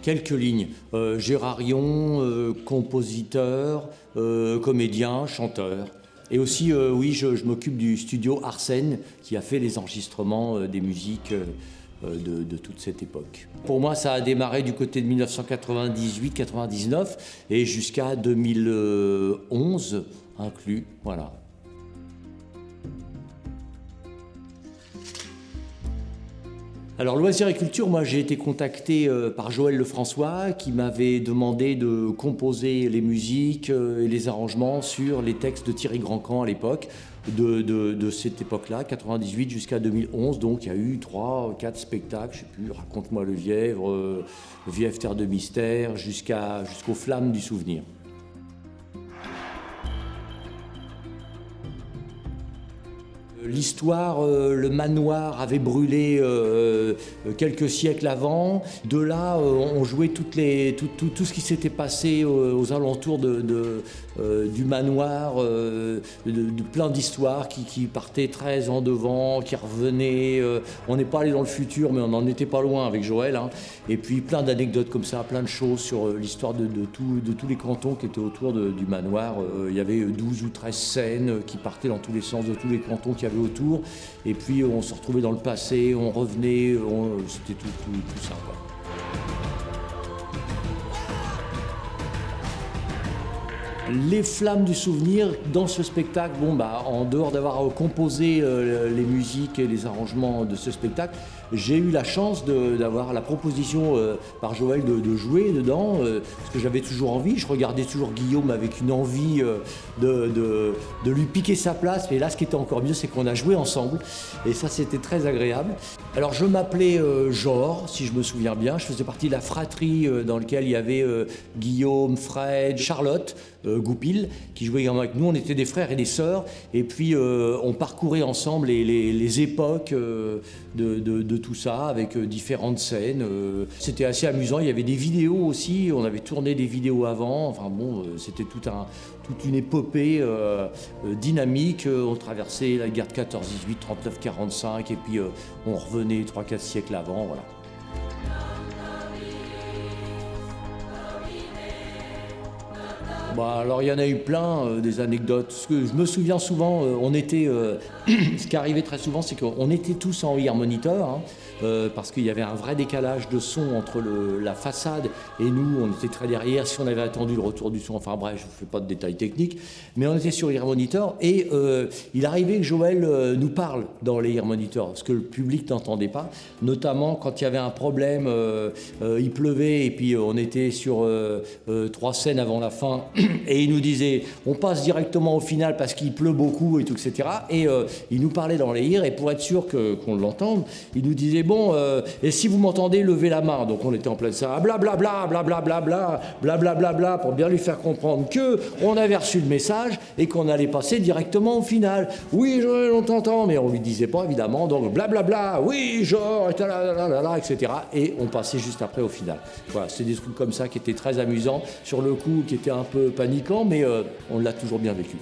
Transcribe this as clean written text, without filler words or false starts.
Quelques lignes. Gérard Yon, compositeur, comédien, chanteur. Et aussi, oui, je m'occupe du studio Arsène, qui a fait les enregistrements des musiques de toute cette époque. Pour moi, ça a démarré du côté de 1998-99 et jusqu'à 2011 inclus, voilà. Alors, Loisirs et Culture, moi j'ai été contacté par Joël Lefrançois qui m'avait demandé de composer les musiques et les arrangements sur les textes de Thierry Grandcamp à l'époque, de cette époque-là, 98 jusqu'à 2011. Donc il y a eu 3, 4 spectacles, je sais plus, Raconte-moi le Vièvre, Vièvre Terre de Mystère, jusqu'aux Flammes du Souvenir. L'histoire, le manoir avait brûlé quelques siècles avant. De là, on jouait tout ce qui s'était passé aux alentours du manoir, de plein d'histoires qui partaient 13 ans devant, qui revenaient. On n'est pas allé dans le futur, mais on n'en était pas loin avec Joël. Hein. Et puis plein d'anecdotes comme ça, plein de choses sur l'histoire de tous les cantons qui étaient autour du manoir. Il y avait 12 ou 13 scènes qui partaient dans tous les sens de tous les cantons qu'il y avait autour, et puis on se retrouvait dans le passé, on revenait, c'était tout ça, quoi. Les Flammes du Souvenir, dans ce spectacle, en dehors d'avoir composé les musiques et les arrangements de ce spectacle, j'ai eu la chance d'avoir la proposition par Joël de jouer dedans, parce que j'avais toujours envie. Je regardais toujours Guillaume avec une envie de lui piquer sa place. Mais là, ce qui était encore mieux, c'est qu'on a joué ensemble. Et ça, c'était très agréable. Alors, je m'appelais Jor, si je me souviens bien. Je faisais partie de la fratrie dans laquelle il y avait Guillaume, Fred, Charlotte, Goupil, qui jouaient également avec nous. On était des frères et des sœurs. Et puis, on parcourait ensemble les époques de tout ça, avec différentes scènes. C'était assez amusant. Il y avait des vidéos aussi. On avait tourné des vidéos avant. Enfin bon, c'était toute une épopée dynamique. On traversait la guerre de 14-18, 39-45, et puis on revenait 3-4 siècles avant. Voilà. Alors il y en a eu plein, des anecdotes. Ce que je me souviens souvent, ce qui arrivait très souvent, c'est qu'on était tous en ear monitor, hein, parce qu'il y avait un vrai décalage de son entre la façade et nous, on était très derrière. Si on avait attendu le retour du son, enfin bref, je ne vous fais pas de détails techniques, mais on était sur ear monitor et il arrivait que Joël nous parle dans les ear monitors, ce que le public n'entendait pas, notamment quand il y avait un problème, il pleuvait et puis on était sur 3 scènes avant la fin. Et il nous disait, on passe directement au final parce qu'il pleut beaucoup et tout, etc. Et il nous parlait dans les ears, et pour être sûr qu'on l'entende, il nous disait, et si vous m'entendez, levez la main. Donc on était en plein ça, blablabla, blablabla, blablabla, pour bien lui faire comprendre qu'on avait reçu le message et qu'on allait passer directement au final. Oui, on t'entend, mais on lui disait pas, évidemment. Donc blablabla, oui, genre, etc. Et on passait juste après au final. Voilà, c'est des trucs comme ça qui étaient très amusants, sur le coup, qui étaient un peu paniquant, mais on l'a toujours bien vécu.